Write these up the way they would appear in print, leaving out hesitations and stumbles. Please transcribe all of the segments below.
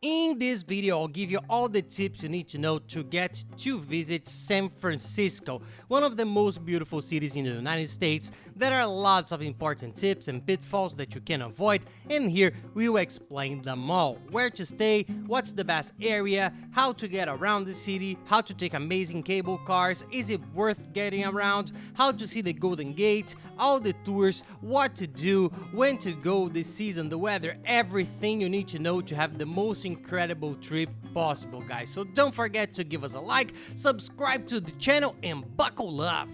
In this video, I'll give you all the tips you need to know to get to visit San Francisco, one of the most beautiful cities in the United States. There are lots of important tips and pitfalls that you can avoid, and here we will explain them all. Where to stay, what's the best area, how to get around the city, how to take amazing cable cars, is it worth getting around, how to see the Golden Gate, all the tours, what to do, when to go, the season, the weather, everything you need to know to have the most incredible trip possible, guys. So don't forget to give us a like, subscribe to the channel, and buckle up.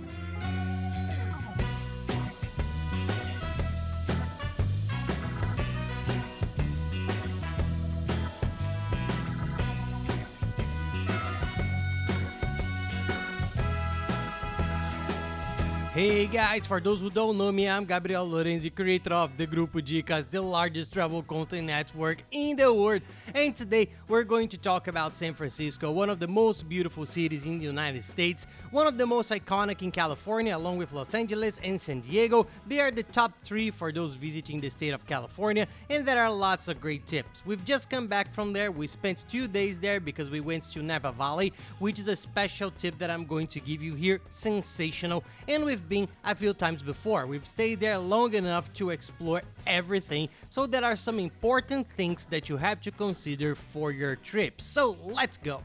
Hey guys, for those who don't know me, I'm Gabriel Lorenzi, creator of the Grupo Dicas, the largest travel content network in the world. And today we're going to talk about San Francisco, one of the most beautiful cities in the United States, one of the most iconic in California, along with Los Angeles and San Diego. They are the top 3 for those visiting the state of California, and there are lots of great tips. We've just come back from there. We spent 2 days there because we went to Napa Valley, which is a special tip that I'm going to give you here. Sensational. And we've been a few times before. We've stayed there long enough to explore everything, so there are some important things that you have to consider for your trip. So let's go.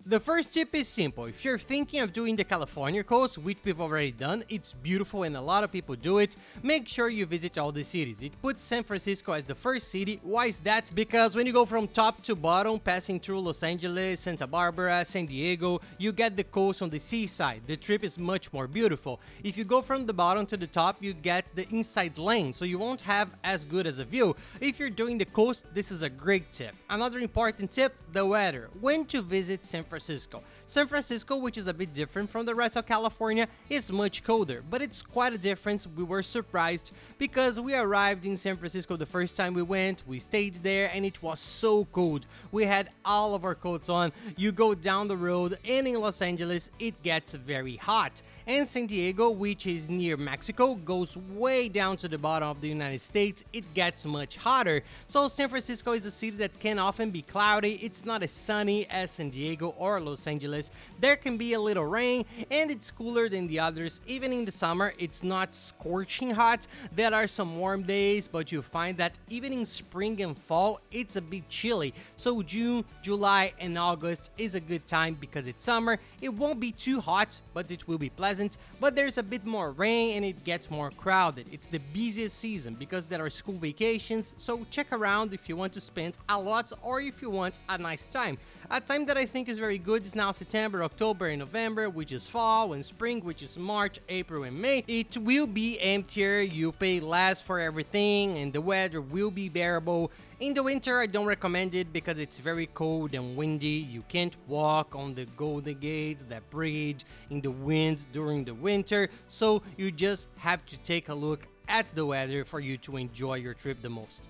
The first tip is simple. If you're thinking of doing the California coast, which we've already done, it's beautiful and a lot of people do it, make sure you visit all the cities. It puts San Francisco as the first city. Why is that? Because when you go from top to bottom, passing through Los Angeles, Santa Barbara, San Diego, you get the coast on the seaside. The trip is much more beautiful. If you go from the bottom to the top, you get the inside lane, so you won't have as good as a view. If you're doing the coast, this is a great tip. Another important tip, the weather. When to visit San Francisco. San Francisco, which is a bit different from the rest of California, is much colder, but it's quite a difference. We were surprised because we arrived in San Francisco the first time we went, we stayed there, and it was so cold. We had all of our coats on. You go down the road, and in Los Angeles, it gets very hot. And San Diego, which is near Mexico, goes way down to the bottom of the United States. It gets much hotter. So San Francisco is a city that can often be cloudy. It's not as sunny as San Diego or Los Angeles. There can be a little rain, and it's cooler than the others. Even in the summer, it's not scorching hot. There are some warm days, but you find that even in spring and fall, it's a bit chilly. So June, July, and August is a good time because it's summer. It won't be too hot, but it will be pleasant. But there's a bit more rain and it gets more crowded. It's the busiest season because there are school vacations, so check around if you want to spend a lot or if you want a nice time. A time that I think is very good is now September, October, and November, which is fall, and spring, which is March, April, and May. It will be emptier, you pay less for everything, and the weather will be bearable. In the winter, I don't recommend it because it's very cold and windy. You can't walk on the Golden Gate, that bridge, in the wind during the winter, so you just have to take a look at the weather for you to enjoy your trip the most.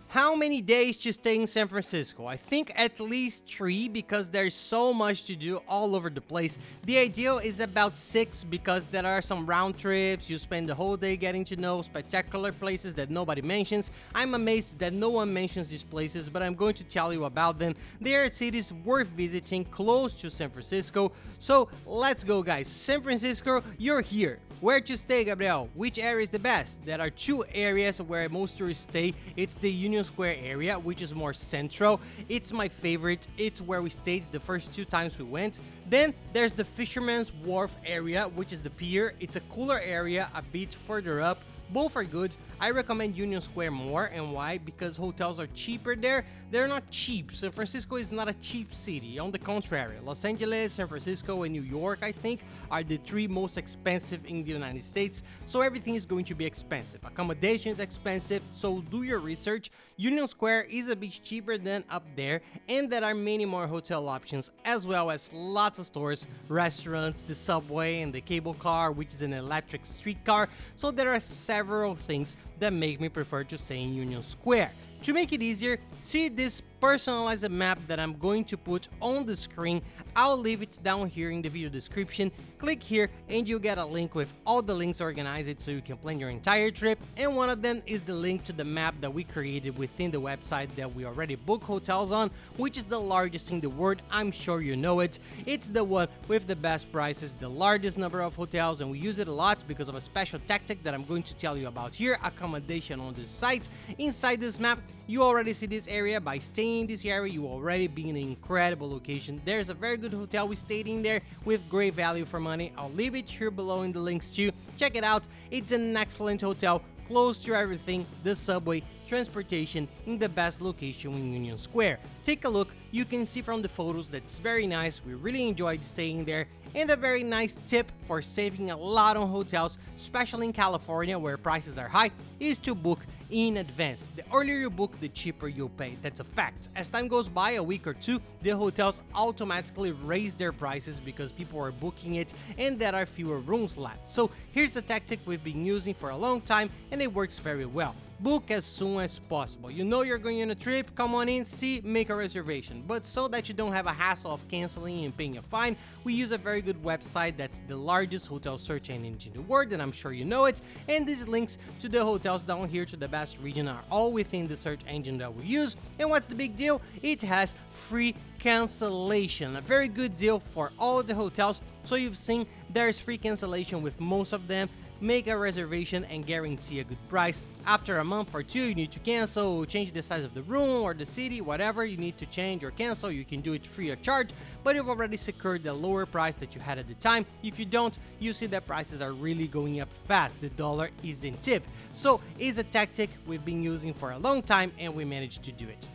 How many days to stay in San Francisco? I think at least 3 because there's so much to do all over the place. The ideal is about 6 because there are some round trips. You spend the whole day getting to know spectacular places that nobody mentions. I'm amazed that no one mentions these places, but I'm going to tell you about them. They are cities worth visiting close to San Francisco. So let's go, guys. San Francisco, you're here. Where to stay, Gabriel? Which area is the best? There are 2 areas where most tourists stay. It's the Union Square area, which is more central. It's my favorite. It's where we stayed the first 2 times we went. Then there's the Fisherman's Wharf area, which is the Pier. It's a cooler area a bit further up. Both are good. I recommend Union Square more, and why? Because hotels are cheaper there. They're not cheap. San Francisco is not a cheap city. On the contrary, Los Angeles, San Francisco, and New York, I think, are the 3 most expensive in the United States. So everything is going to be expensive. Accommodation is expensive, so do your research. Union Square is a bit cheaper than up there, and there are many more hotel options, as well as lots of stores, restaurants, the subway, and the cable car, which is an electric streetcar. So there are several things that make me prefer to stay in Union Square. To make it easier, see this personalized map that I'm going to put on the screen. I'll leave it down here in the video description. Click here and you'll get a link with all the links organized so you can plan your entire trip, and one of them is the link to the map that we created within the website that we already book hotels on, which is the largest in the world. I'm sure you know it. It's the one with the best prices, the largest number of hotels, and we use it a lot because of a special tactic that I'm going to tell you about here, accommodation on this site. Inside this map, you already see this area. By staying in this area, you already be in an incredible location. There's a very good hotel we stayed in there with great value for money. I'll leave it here below in the links too. Check it out. It's an excellent hotel, close to everything, the subway, transportation, in the best location in Union Square. Take a look. You can see from the photos that's very nice. We really enjoyed staying there. And a very nice tip for saving a lot on hotels, especially in California where prices are high, is to book in advance. The earlier you book, the cheaper you'll pay. That's a fact. As time goes by, a week or two, the hotels automatically raise their prices because people are booking it and there are fewer rooms left. So here's a tactic we've been using for a long time and it works very well. Book as soon as possible. You know you're going on a trip, come on in, see, make a reservation. But so that you don't have a hassle of canceling and paying a fine, we use a very good website that's the largest hotel search engine in the world, and I'm sure you know it. And these links to the hotels down here to the best region are all within the search engine that we use. And what's the big deal? It has free cancellation, a very good deal for all the hotels. So you've seen there's free cancellation with most of them. Make a reservation and guarantee a good price. After a month or two, you need to cancel, change the size of the room or the city, whatever you need to change or cancel, you can do it free of charge, but you've already secured the lower price that you had at the time. If you don't, you see that prices are really going up fast. The dollar is in tip. So it's a tactic we've been using for a long time and we managed to do it.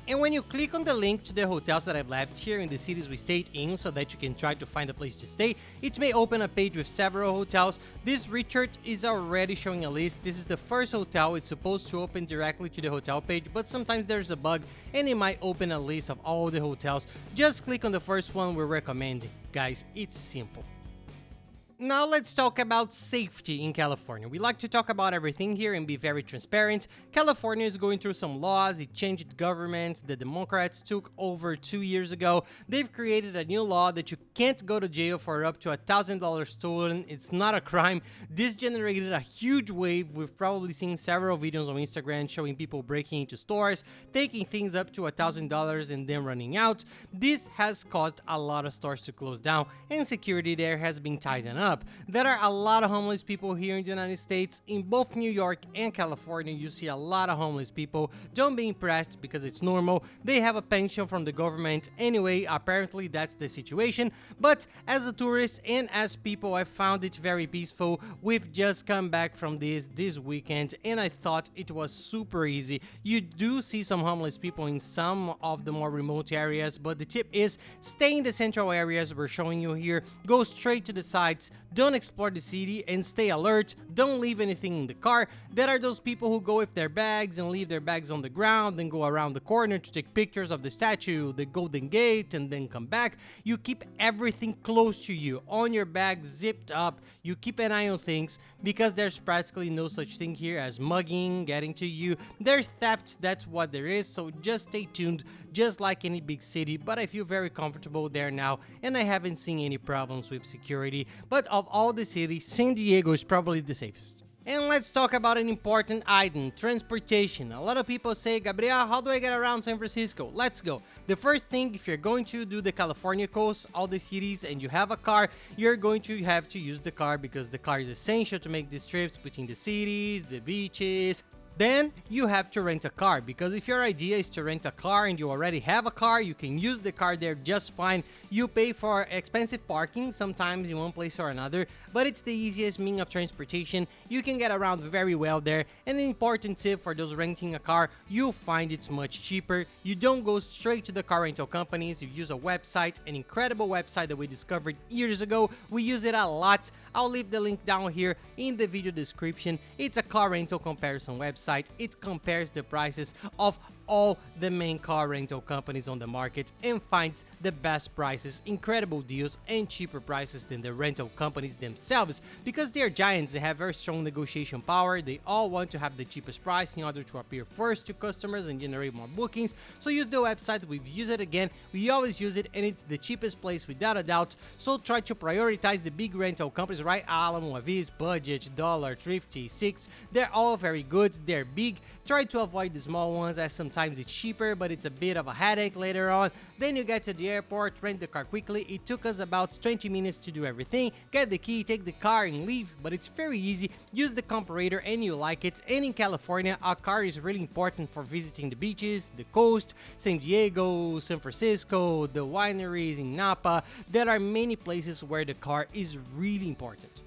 And when you click on the link to the hotels that I've left here in the cities we stayed in so that you can try to find a place to stay, it may open a page with several hotels. This Richard is already showing a list. This is the first hotel. It's supposed to open directly to the hotel page, but sometimes there's a bug and it might open a list of all the hotels. Just click on the first one we're recommending. Guys, it's simple. Now let's talk about safety in California. We like to talk about everything here and be very transparent. California is going through some laws. It changed government. The Democrats took over 2 years ago. They've created a new law that you can't go to jail for up to $1,000 stolen. It's not a crime. This generated a huge wave. We've probably seen several videos on Instagram showing people breaking into stores, taking things up to $1,000 and then running out. This has caused a lot of stores to close down and security there has been tightened up. There are a lot of homeless people here in the United States. In both New York and California, you see a lot of homeless people. Don't be impressed because it's normal. They have a pension from the government anyway. Apparently, that's the situation. But as a tourist and as people, I found it very peaceful. We've just come back from this weekend and I thought it was super easy. You do see some homeless people in some of the more remote areas, but the tip is stay in the central areas we're showing you here. Go straight to the sites. Don't explore the city and stay alert. Don't leave anything in the car. There are those people who go with their bags and leave their bags on the ground and go around the corner to take pictures of the statue, the Golden Gate, and then come back. You keep everything close to you, on your bag, zipped up. You keep an eye on things because there's practically no such thing here as mugging, getting to you. There's thefts, that's what there is, so just stay tuned, just like any big city, but I feel very comfortable there now and I haven't seen any problems with security. But of all the cities, San Diego is probably the safest. And let's talk about an important item, transportation. A lot of people say, Gabriel, how do I get around San Francisco? Let's go. The first thing, if you're going to do the California coast, all the cities, and you have a car, you're going to have to use the car because the car is essential to make these trips between the cities, the beaches. Then you have to rent a car, because if your idea is to rent a car and you already have a car, you can use the car there just fine. You pay for expensive parking sometimes in one place or another, but it's the easiest means of transportation. You can get around very well there. And an important tip for those renting a car, you'll find it's much cheaper. You don't go straight to the car rental companies, you use a website, an incredible website that we discovered years ago. We use it a lot. I'll leave the link down here in the video description. It's a car rental comparison website. It compares the prices of all the main car rental companies on the market and finds the best prices, incredible deals, and cheaper prices than the rental companies themselves. Because they are giants, they have very strong negotiation power, they all want to have the cheapest price in order to appear first to customers and generate more bookings. So use the website, we've used it again, we always use it, and it's the cheapest place without a doubt. So try to prioritize the big rental companies, right? Alamo, Avis, Budget, Dollar, Thrifty, Six, they're all very good, they're big. Try to avoid the small ones as sometimes it's cheaper, but it's a bit of a headache later on. Then you get to the airport, rent the car quickly. It took us about 20 minutes to do everything. Get the key, take the car and leave, but it's very easy. Use the comparator and you like it. And in California, a car is really important for visiting the beaches, the coast, San Diego, San Francisco, the wineries in Napa. There are many places where the car is really important.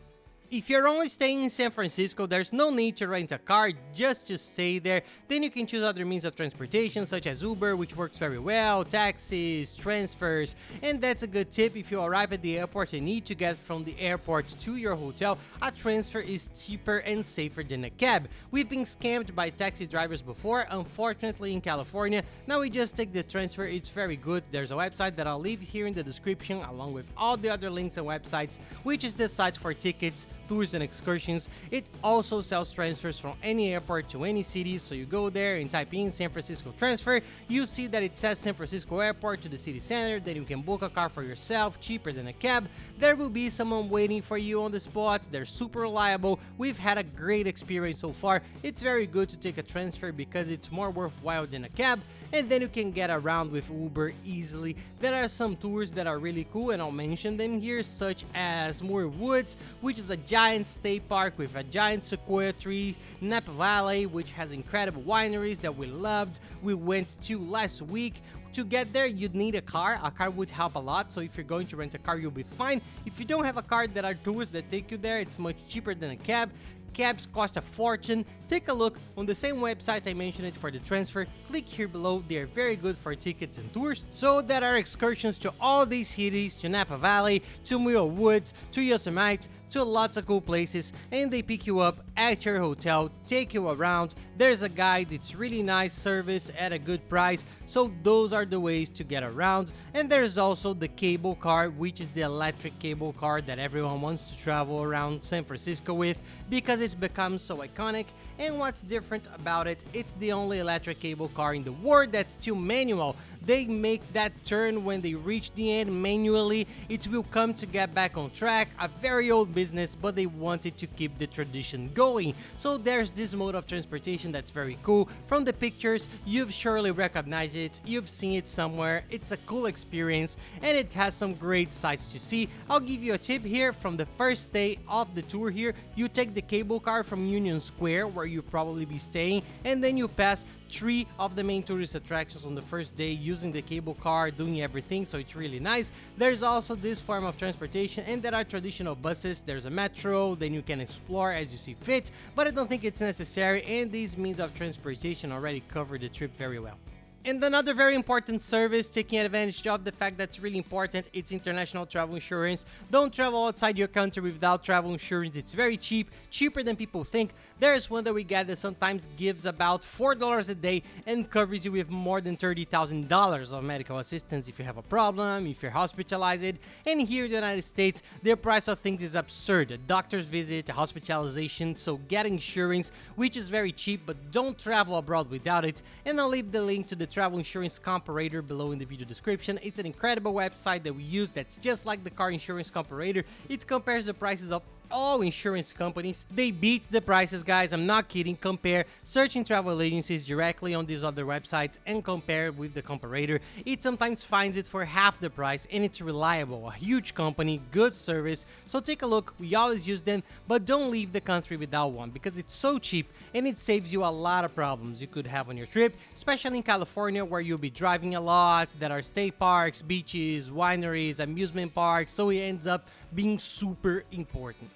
If you're only staying in San Francisco, there's no need to rent a car just to stay there. Then you can choose other means of transportation such as Uber, which works very well, taxis, transfers, and that's a good tip. If you arrive at the airport and need to get from the airport to your hotel, a transfer is cheaper and safer than a cab. We've been scammed by taxi drivers before, unfortunately in California. Now we just take the transfer, it's very good. There's a website that I'll leave here in the description along with all the other links and websites, which is the site for tickets, tours and excursions. It also sells transfers from any airport to any city, so you go there and type in San Francisco transfer, you see that it says San Francisco Airport to the city center, then you can book a car for yourself, cheaper than a cab. There will be someone waiting for you on the spot, they're super reliable, we've had a great experience so far. It's very good to take a transfer because it's more worthwhile than a cab, and then you can get around with Uber easily. There are some tours that are really cool and I'll mention them here, such as Muir Woods, which is a giant state park with a giant sequoia tree, Napa Valley, which has incredible wineries that we loved. We went to last week. To get there, you'd need a car. A car would help a lot, so if you're going to rent a car, you'll be fine. If you don't have a car, there are tours that take you there. It's much cheaper than a cab. Cabs cost a fortune. Take a look on the same website I mentioned it for the transfer. Click here below, they are very good for tickets and tours. So there are excursions to all these cities, to Napa Valley, to Muir Woods, to Yosemite, to lots of cool places, and they pick you up at your hotel, take you around. There's a guide, it's really nice service at a good price, so those are the ways to get around. And there's also the cable car, which is the electric cable car that everyone wants to travel around San Francisco with because it's become so iconic. And what's different about it, it's the only electric cable car in the world that's still manual. They make that turn when they reach the end manually. It will come to get back on track, a very old business, but they wanted to keep the tradition going. So there's this mode of transportation that's very cool. From the pictures, you've surely recognized it, you've seen it somewhere. It's a cool experience and it has some great sights to see. I'll give you a tip here. From the first day of the tour here, you take the cable car from Union Square, where you'll probably be staying, and then you pass 3 of the main tourist attractions on the first day using the cable car, doing everything, so it's really nice. There's also this form of transportation, and there are traditional buses. There's a metro, then you can explore as you see fit, but I don't think it's necessary, and these means of transportation already cover the trip very well. And another very important service, taking advantage of the fact that's really important, it's international travel insurance. Don't travel outside your country without travel insurance. It's very cheap, cheaper than people think. There's one that we get that sometimes gives about $4 a day and covers you with more than $30,000 of medical assistance if you have a problem, if you're hospitalized. And here in the United States, the price of things is absurd. A doctor's visit, a hospitalization, so get insurance, which is very cheap, but don't travel abroad without it. And I'll leave the link to the travel insurance comparator below in the video description. It's an incredible website that we use that's just like the car insurance comparator. It compares the prices of all insurance companies. They beat the prices, guys, I'm not kidding. Compare, searching travel agencies directly on these other websites and compare with the comparator. It sometimes finds it for half the price and it's reliable, a huge company, good service. So take a look, we always use them, but don't leave the country without one because it's so cheap and it saves you a lot of problems you could have on your trip, especially in California where you'll be driving a lot. There are state parks, beaches, wineries, amusement parks, so it ends up being super important.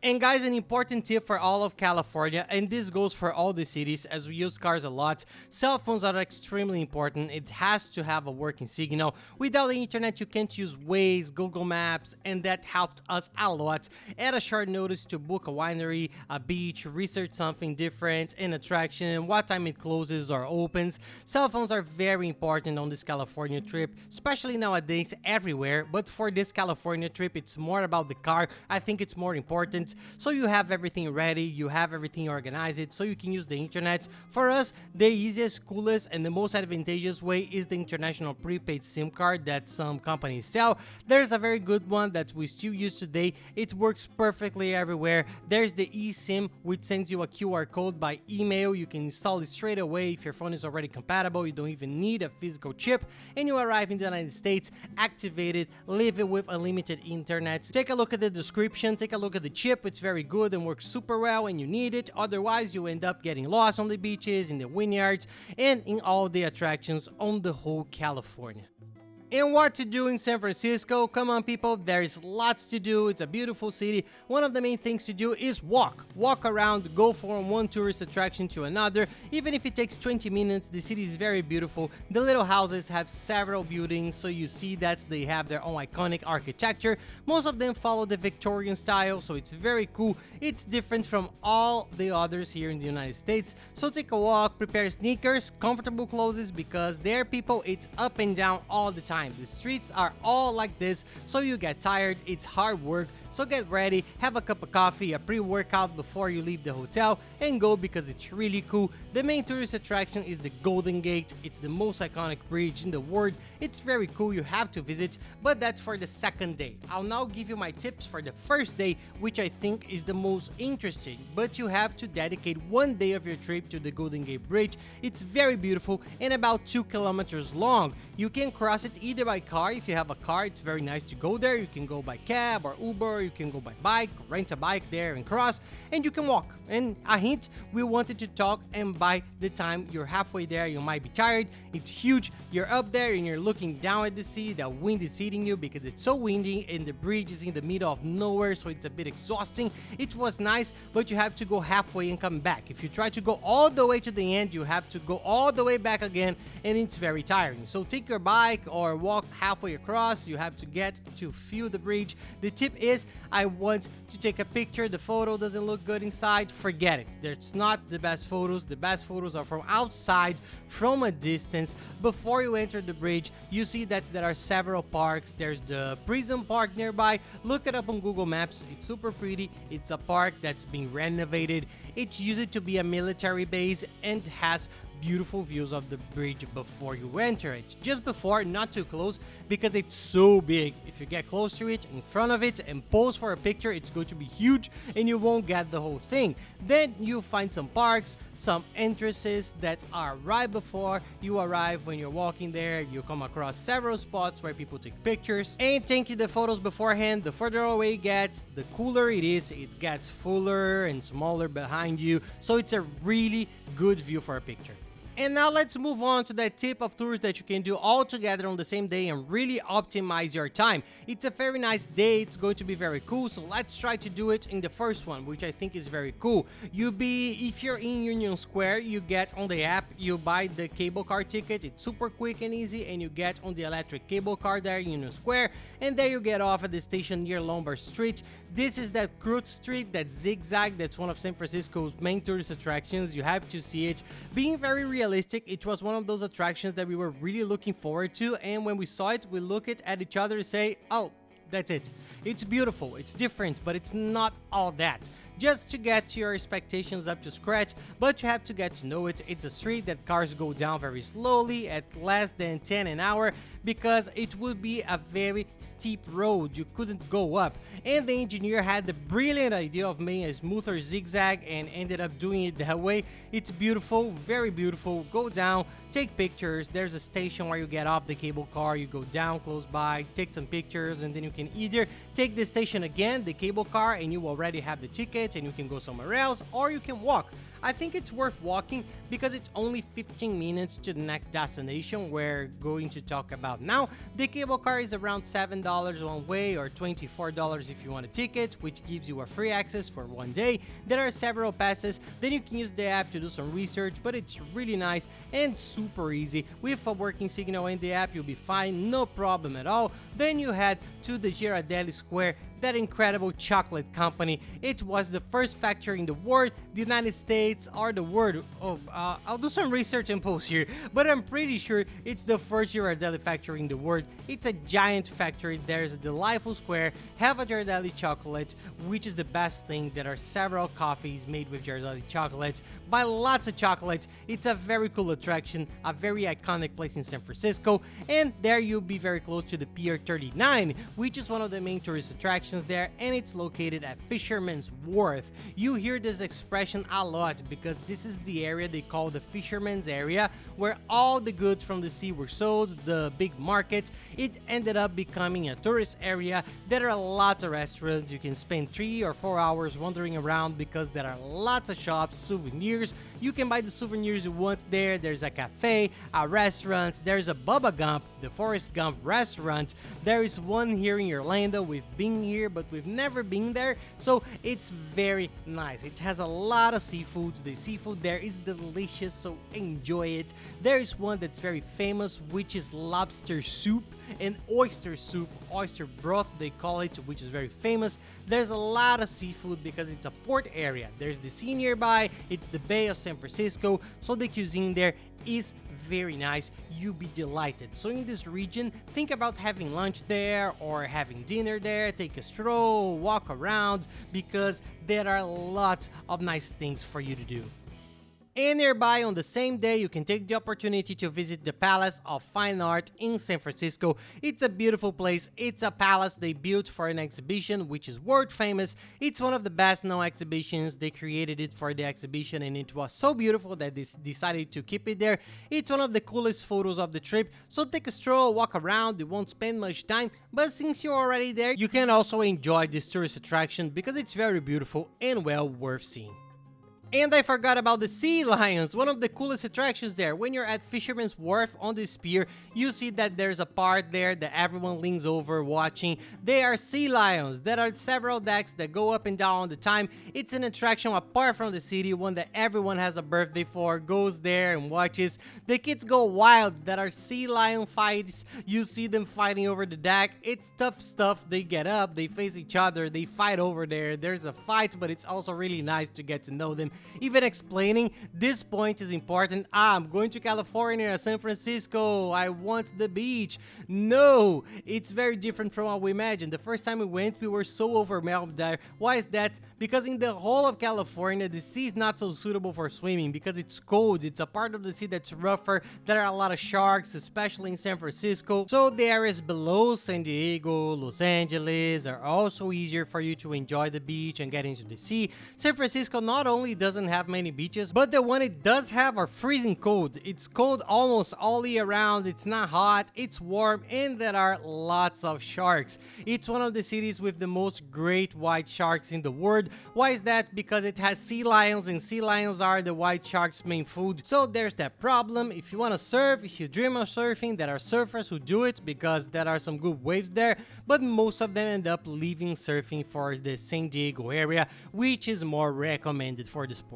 And guys, an important tip for all of California, and this goes for all the cities as we use cars a lot, cell phones are extremely important. It has to have a working signal. Without the internet, you can't use Waze, Google Maps, and that helped us a lot at a short notice to book a winery, a beach, research something different, an attraction, what time it closes or opens. Cell phones are very important on this California trip, especially nowadays everywhere, but for this California trip, it's more about the car. I think it's more important. So you have everything ready, you have everything organized, so you can use the internet. For us, the easiest, coolest, and the most advantageous way is the international prepaid SIM card that some companies sell. There's a very good one that we still use today. It works perfectly everywhere. There's the eSIM, which sends you a QR code by email. You can install it straight away if your phone is already compatible. You don't even need a physical chip, and you arrive in the United States, activate it, live it with unlimited internet. Take a look at the description, take a look at the chip. It's very good and works super well when you need it. Otherwise, you end up getting lost on the beaches, in the vineyards, and in all the attractions on the whole California. And what to do in San Francisco? Come on people, there's lots to do. It's a beautiful city. One of the main things to do is walk around, go from one tourist attraction to another. Even if it takes 20 minutes, the city is very beautiful. The little houses have several buildings, so you see that they have their own iconic architecture. Most of them follow the Victorian style, so it's very cool. It's different from all the others here in the United States. So take a walk, prepare sneakers, comfortable clothes, because there people, it's up and down all the time. The streets are all like this, so you get tired, it's hard work. So get ready, have a cup of coffee, a pre-workout before you leave the hotel, and go because it's really cool. The main tourist attraction is the Golden Gate. It's the most iconic bridge in the world. It's very cool, you have to visit, but that's for the second day. I'll now give you my tips for the first day, which I think is the most interesting, but you have to dedicate one day of your trip to the Golden Gate Bridge. It's very beautiful and about 2 kilometers long. You can cross it either by car. If you have a car, it's very nice to go there. You can go by cab or Uber, you can go by bike, rent a bike there and cross, and you can walk. And a hint, we wanted to talk, and by the time you're halfway there, you might be tired. It's huge, you're up there and you're looking down at the sea. The wind is hitting you because it's so windy and the bridge is in the middle of nowhere, so it's a bit exhausting. It was nice, but you have to go halfway and come back. If you try to go all the way to the end, you have to go all the way back again, and it's very tiring. So take your bike or walk halfway across. You have to get to feel the bridge. The tip is, I want to take a picture. The photo doesn't look good inside, forget it. That's not the best photos. The best photos are from outside, from a distance. Before you enter the bridge, you see that there are several parks. There's the Prison Park nearby. Look it up on Google Maps. It's super pretty. It's a park that's being renovated. It's used to be a military base and has beautiful views of the bridge before you enter it. Just before, not too close, because it's so big. If you get close to it, in front of it, and pose for a picture, it's going to be huge and you won't get the whole thing. Then you find some parks, some entrances that are right before you arrive. When you're walking there, you come across several spots where people take pictures and take the photos beforehand. The further away it gets, the cooler it is. It gets fuller and smaller behind you, so it's a really good view for a picture. And now let's move on to that tip of tours that you can do all together on the same day and really optimize your time. It's a very nice day, it's going to be very cool, so let's try to do it in the first one, which I think is very cool. If you're in Union Square, you get on the app, you buy the cable car ticket. It's super quick and easy, and you get on the electric cable car there in Union Square, and there you get off at the station near Lombard Street. This is that crude street, that zigzag, that's one of San Francisco's main tourist attractions. You have to see it. Being very realistic, it was one of those attractions that we were really looking forward to, and when we saw it, we look at each other and say, oh, that's it. It's beautiful, it's different, but it's not all that. Just to get your expectations up to scratch, but you have to get to know it. It's a street that cars go down very slowly at less than 10 an hour, because it would be a very steep road. You couldn't go up, and the engineer had the brilliant idea of making a smoother zigzag and ended up doing it that way. It's beautiful, very beautiful. Go down, take pictures. There's a station where you get off the cable car, you go down close by, take some pictures, and then you can either take the station again, the cable car, and you already have the ticket and you can go somewhere else, or you can walk. I think it's worth walking because it's only 15 minutes to the next destination we're going to talk about now. The cable car is around $7 one way or $24 if you want a ticket, which gives you a free access for one day. There are several passes, then you can use the app to do some research, but it's really nice and super easy. With a working signal in the app, you'll be fine, no problem at all. Then you head to the Ghirardelli Square, that incredible chocolate company. It was the first factory in the world, the United States, or the world. I'll do some research and post here, but I'm pretty sure it's the first Ghirardelli factory in the world. It's a giant factory. There's a delightful square, have a Ghirardelli chocolate, which is the best thing. There are several coffees made with Ghirardelli chocolate. Buy lots of chocolate. It's a very cool attraction, a very iconic place in San Francisco, and there you'll be very close to the Pier 39, which is one of the main tourist attractions there, and it's located at Fisherman's Wharf. You hear this expression a lot because this is the area they call the Fisherman's area, where all the goods from the sea were sold, the big market. It ended up becoming a tourist area. There are lots of restaurants. You can spend 3 or 4 hours wandering around because there are lots of shops, souvenirs. You can buy the souvenirs you want there. There's a cafe, a restaurant, there's a Bubba Gump, the Forrest Gump restaurant. There is one here in Orlando. We've been here, but we've never been there, so it's very nice. It has a lot of seafood. The seafood there is delicious, so enjoy it. There is one that's very famous, which is lobster soup and oyster soup, oyster broth they call it, which is very famous. There's a lot of seafood because it's a port area. There's the sea nearby, it's the Bay of San Francisco, so the cuisine there is very nice. You'll be delighted. So in this region, think about having lunch there or having dinner there, take a stroll, walk around, because there are lots of nice things for you to do. And nearby, on the same day, you can take the opportunity to visit the Palace of Fine Art in San Francisco. It's a beautiful place. It's a palace they built for an exhibition, which is world famous. It's one of the best known exhibitions. They created it for the exhibition, and it was so beautiful that they decided to keep it there. It's one of the coolest photos of the trip. So take a stroll, walk around. You won't spend much time, but since you're already there, you can also enjoy this tourist attraction because it's very beautiful and well worth seeing. And I forgot about the sea lions, one of the coolest attractions there. When you're at Fisherman's Wharf on this pier, you see that there's a part there that everyone leans over watching. They are sea lions. There are several decks that go up and down all the time. It's an attraction apart from the city, one that everyone has a birthday for, goes there and watches. The kids go wild. There are sea lion fights. You see them fighting over the deck. It's tough stuff. They get up, they face each other, they fight over there. There's a fight, but it's also really nice to get to know them. Even explaining this point is important. I'm going to California, San Francisco, I want the beach. No, it's very different from what we imagined. The first time we went, we were so overwhelmed there. Why is that? Because in the whole of California, the sea is not so suitable for swimming because it's cold. It's a part of the sea that's rougher. There are a lot of sharks, especially in San Francisco. So the areas below San Diego, Los Angeles are also easier for you to enjoy the beach and get into the sea. San Francisco not only doesn't have many beaches, but the one it does have are freezing cold. It's cold almost all year round. It's not hot, it's warm, and there are lots of sharks. It's one of the cities with the most great white sharks in the world. Why is that? Because it has sea lions, and sea lions are the white shark's main food. So there's that problem. If you want to surf, if you dream of surfing, there are surfers who do it because there are some good waves there, but most of them end up leaving surfing for the San Diego area, which is more recommended for the sport.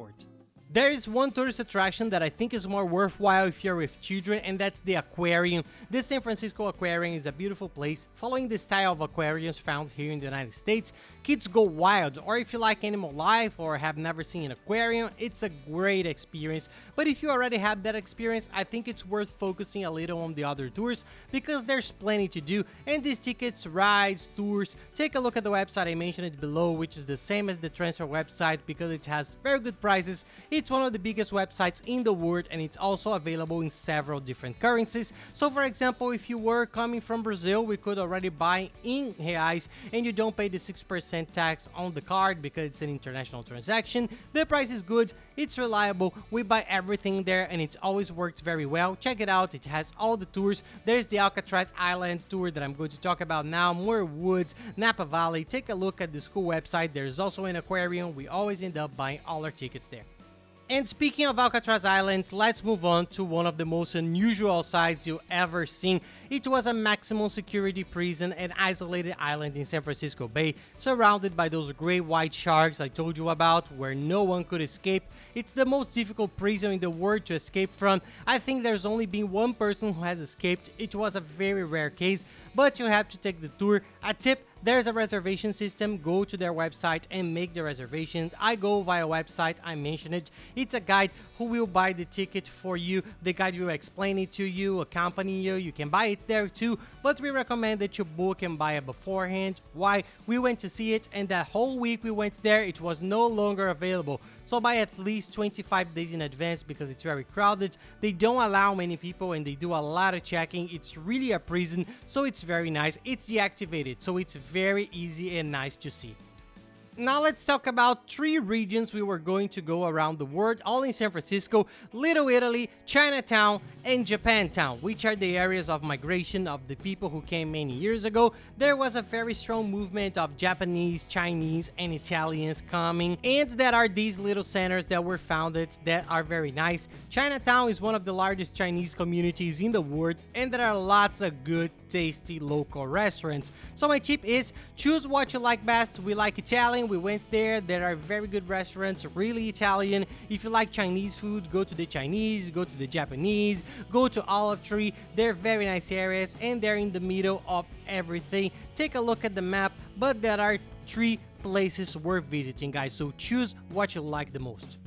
There is one tourist attraction that I think is more worthwhile if you're with children, and that's the Aquarium. The San Francisco Aquarium is a beautiful place, following the style of aquariums found here in the United States. Kids go wild, or if you like animal life or have never seen an aquarium, it's a great experience. But if you already have that experience, I think it's worth focusing a little on the other tours because there's plenty to do, and these tickets, rides, tours, take a look at the website I mentioned it below, which is the same as the transfer website because it has very good prices. It's one of the biggest websites in the world, and it's also available in several different currencies. So for example, if you were coming from Brazil, we could already buy in reais and you don't pay the 6% tax on the card because it's an international transaction. The price is good, it's reliable, we buy everything there, and it's always worked very well. Check it out, it has all the tours. There's the Alcatraz Island tour that I'm going to talk about now, Muir Woods, Napa Valley. Take a look at the school website. There's also an aquarium. We always end up buying all our tickets there. And speaking of Alcatraz Island, let's move on to one of the most unusual sights you've ever seen. It was a maximum security prison and isolated island in San Francisco Bay, surrounded by those great white sharks I told you about, where no one could escape. It's the most difficult prison in the world to escape from. I think there's only been one person who has escaped. It was a very rare case, but you have to take the tour. A tip: there's a reservation system. Go to their website and make the reservations. I go via website, I mentioned it. It's a guide who will buy the ticket for you. The guide will explain it to you, accompany you. You can buy it there too, but we recommend that you book and buy it beforehand. Why? We went to see it, and that whole week we went there, it was no longer available. So buy at least 25 days in advance because it's very crowded. They don't allow many people and they do a lot of checking. It's really a prison, so it's very nice. It's deactivated, so it's very easy and nice to see. Now let's talk about 3 regions we were going to go around the world, all in San Francisco: Little Italy, Chinatown, and Japantown, which are the areas of migration of the people who came many years ago. There was a very strong movement of Japanese, Chinese, and Italians coming, and there are these little centers that were founded that are very nice. Chinatown is one of the largest Chinese communities in the world, and there are lots of good, tasty local restaurants. So my tip is, choose what you like best. We like Italian. We went there. There are very good restaurants, really Italian. If you like Chinese food, go to the Chinese, go to the Japanese, go to Olive Tree. They're very nice areas and they're in the middle of everything. Take a look at the map, but there are 3 places worth visiting, guys, so choose what you like the most.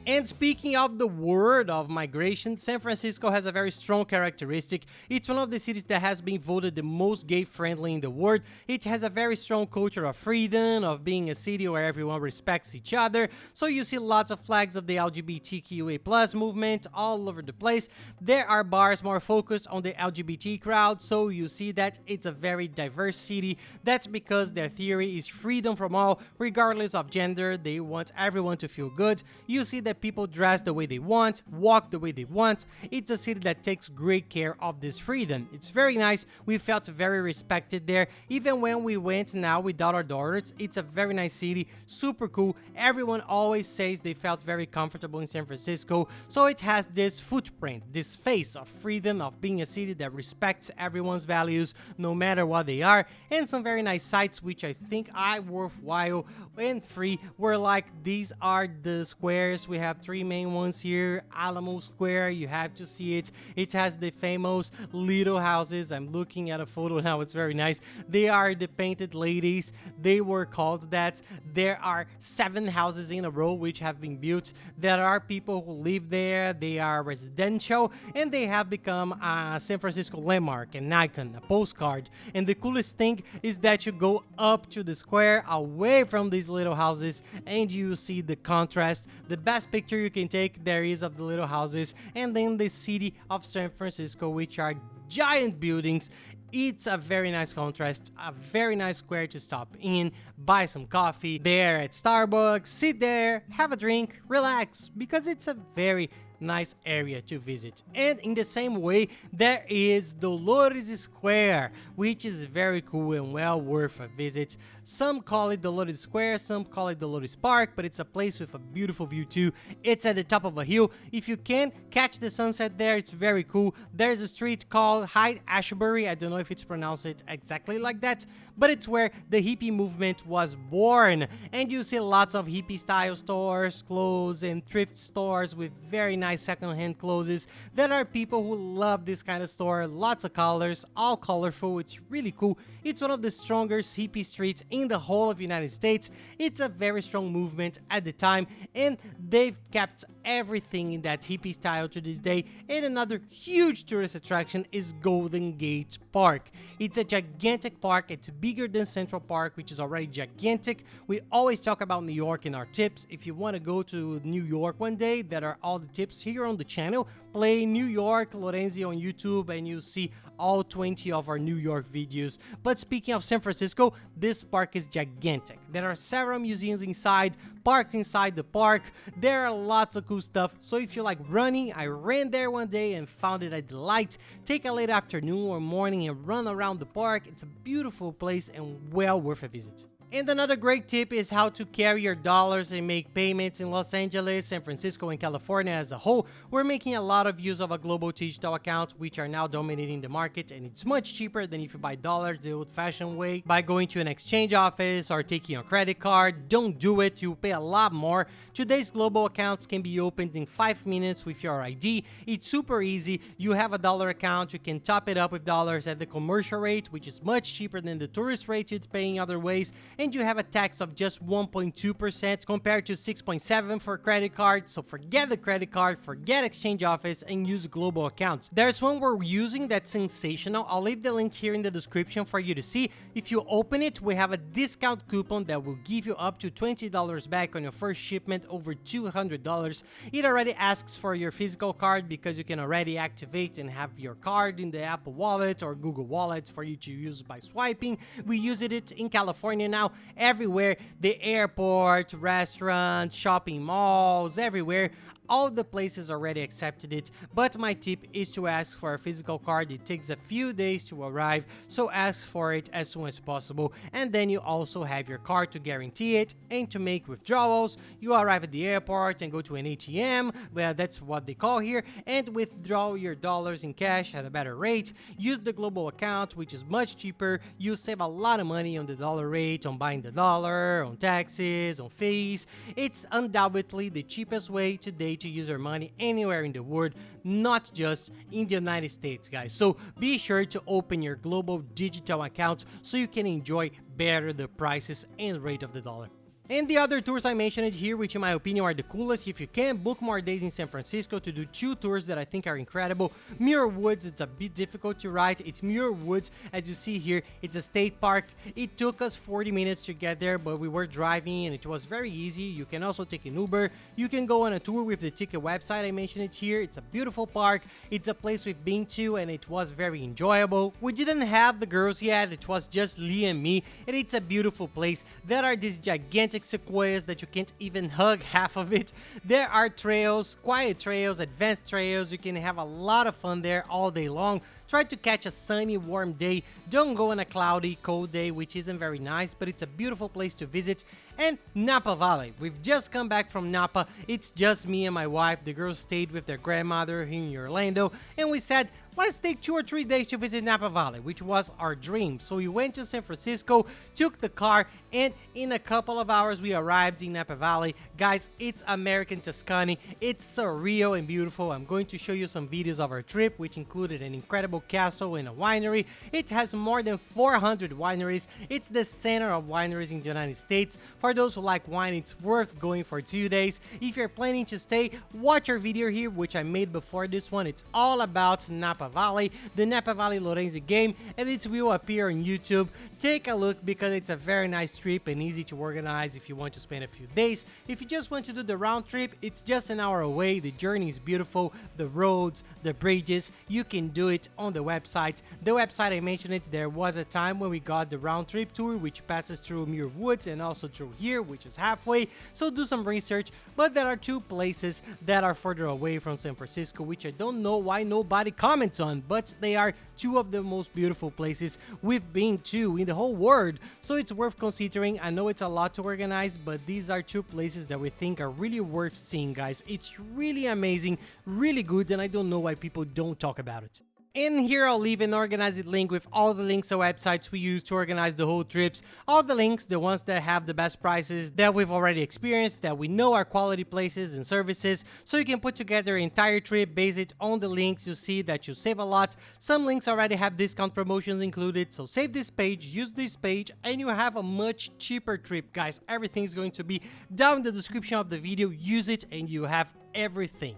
And speaking of the word of migration, San Francisco has a very strong characteristic. It's one of the cities that has been voted the most gay-friendly in the world. It has a very strong culture of freedom, of being a city where everyone respects each other. So you see lots of flags of the LGBTQA+ movement all over the place. There are bars more focused on the LGBT crowd, so you see that it's a very diverse city. That's because their theory is freedom from all, regardless of gender. They want everyone to feel good. You see that people dress the way they want, walk the way they want. It's a city that takes great care of this freedom. It's very nice. We felt very respected there. Even when we went now without our daughters, it's a very nice city, super cool. Everyone always says they felt very comfortable in San Francisco. So it has this footprint, this face of freedom, of being a city that respects everyone's values, no matter what they are. And some very nice sites, which I think are worthwhile and free, were like, these are the squares. We have 3 main ones here. Alamo Square, you have to see it. It has the famous little houses. I'm looking at a photo now, it's very nice. They are the painted ladies. They were called that. There are 7 houses in a row which have been built. There are people who live there. They are residential, and they have become a San Francisco landmark, an icon, a postcard. And the coolest thing is that you go up to the square, away from these little houses, and you see the contrast. The best picture you can take there is of the little houses, and then the city of San Francisco, which are giant buildings. It's a very nice contrast, a very nice square to stop in, buy some coffee there at Starbucks, sit there, have a drink, relax, because it's a very nice area to visit. And in the same way, there is Dolores Square, which is very cool and well worth a visit. Some call it Dolores Square, some call it Dolores Park, but it's a place with a beautiful view too. It's at the top of a hill. If you can catch the sunset there, it's very cool. There's a street called Haight Ashbury. I don't know if it's pronounced exactly like that, but it's where the hippie movement was born. And you see lots of hippie style stores, clothes, and thrift stores with very nice second-hand clothes. There are people who love this kind of store. Lots of colors, all colorful. It's really cool. It's one of the strongest hippie streets in the whole of the United States. It's a very strong movement at the time, and they've kept everything in that hippie style to this day. And another huge tourist attraction is Golden Gate Park. It's a gigantic park. It's bigger than Central Park, which is already gigantic. We always talk about New York in our tips. If you want to go to New York one day, there are all the tips here on the channel. Play New York Lorenzi on YouTube and you'll see all 20 of our New York videos. But speaking of San Francisco, this park is gigantic. There are several museums inside, parks inside the park. There are lots of cool stuff. So if you like running, I ran there one day and found it a delight. Take a late afternoon or morning and run around the park. It's a beautiful place and well worth a visit. And another great tip is how to carry your dollars and make payments in Los Angeles, San Francisco, and California as a whole. We're making a lot of use of a global digital account, which are now dominating the market, and it's much cheaper than if you buy dollars the old-fashioned way by going to an exchange office or taking a credit card. Don't do it, you'll pay a lot more. Today's global accounts can be opened in 5 minutes with your ID. It's super easy. You have a dollar account, you can top it up with dollars at the commercial rate, which is much cheaper than the tourist rate you'd pay in other ways, and you have a tax of just 1.2% compared to 6.7% for credit cards. So forget the credit card, forget exchange office, and use global accounts. There's one we're using that's sensational. I'll leave the link here in the description for you to see. If you open it, we have a discount coupon that will give you up to $20 back on your first shipment over $200. It already asks for your physical card because you can already activate and have your card in the Apple Wallet or Google Wallet for you to use by swiping. We use it in California now, everywhere, the airport, restaurants, shopping malls, everywhere. All the places already accepted it, but my tip is to ask for a physical card. It takes a few days to arrive, so ask for it as soon as possible, and then you also have your card to guarantee it. And to make withdrawals, you arrive at the airport and go to an ATM, well, that's what they call here, and withdraw your dollars in cash at a better rate. Use the global account, which is much cheaper. You save a lot of money on the dollar rate, on buying the dollar, on taxes, on fees. It's undoubtedly the cheapest way today to use your money anywhere in the world, not just in the United States, guys. So be sure to open your global digital account so you can enjoy better the prices and rate of the dollar. And the other tours I mentioned here, which in my opinion are the coolest, if you can, book more days in San Francisco to do 2 tours that I think are incredible. Muir Woods, it's a bit difficult to write. It's Muir Woods, as you see here, it's a state park. It took us 40 minutes to get there, but we were driving and it was very easy. You can also take an Uber. You can go on a tour with the ticket website, I mentioned it here. It's a beautiful park. It's a place we've been to and it was very enjoyable. We didn't have the girls yet, it was just Lee and me, and it's a beautiful place. There are these gigantic sequoias that you can't even hug half of it. There are trails, quiet trails, advanced trails. You can have a lot of fun there all day long. Try to catch a sunny, warm day. Don't go on a cloudy, cold day, which isn't very nice, but it's a beautiful place to visit. And Napa Valley. We've just come back from Napa. It's just me and my wife. The girls stayed with their grandmother here in Orlando, and we said, let's take 2 or 3 days to visit Napa Valley, which was our dream. So we went to San Francisco, took the car, and in a couple of hours we arrived in Napa Valley. Guys, it's American Tuscany. It's surreal and beautiful. I'm going to show you some videos of our trip, which included an incredible castle and a winery. It has more than 400 wineries. It's the center of wineries in the United States. For those who like wine, it's worth going for 2 days. If you're planning to stay, watch our video here, which I made before this one. It's all about Napa Valley, the Napa Valley Lorenzi game, and it will appear on YouTube. Take a look because it's a very nice trip and easy to organize if you want to spend a few days. If you just want to do the round trip, it's just an hour away. The journey is beautiful, the roads, the bridges, you can do it on the website. The website I mentioned it, there was a time when we got the round trip tour, which passes through Muir Woods and also through here, which is halfway, so do some research. But there are 2 places that are further away from San Francisco, which I don't know why nobody comments on, but they are 2 of the most beautiful places we've been to in the whole world, so it's worth considering. I know it's a lot to organize, but these are 2 places that we think are really worth seeing, guys. It's really amazing, really good, and I don't know why people don't talk about it. In here, I'll leave an organized link with all the links to websites we use to organize the whole trips. All the links, the ones that have the best prices that we've already experienced, that we know are quality places and services, so you can put together an entire trip based on the links. You see that you save a lot. Some links already have discount promotions included, so save this page, use this page, and you have a much cheaper trip, guys. Everything's going to be down in the description of the video. Use it and you have everything.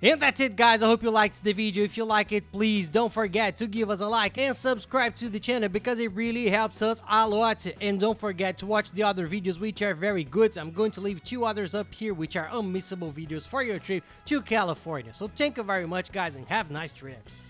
And that's it, guys. I hope you liked the video. If you like it, please don't forget to give us a like and subscribe to the channel because it really helps us a lot. And don't forget to watch the other videos, which are very good. I'm going to leave 2 others up here, which are unmissable videos for your trip to California. So thank you very much, guys, and have nice trips.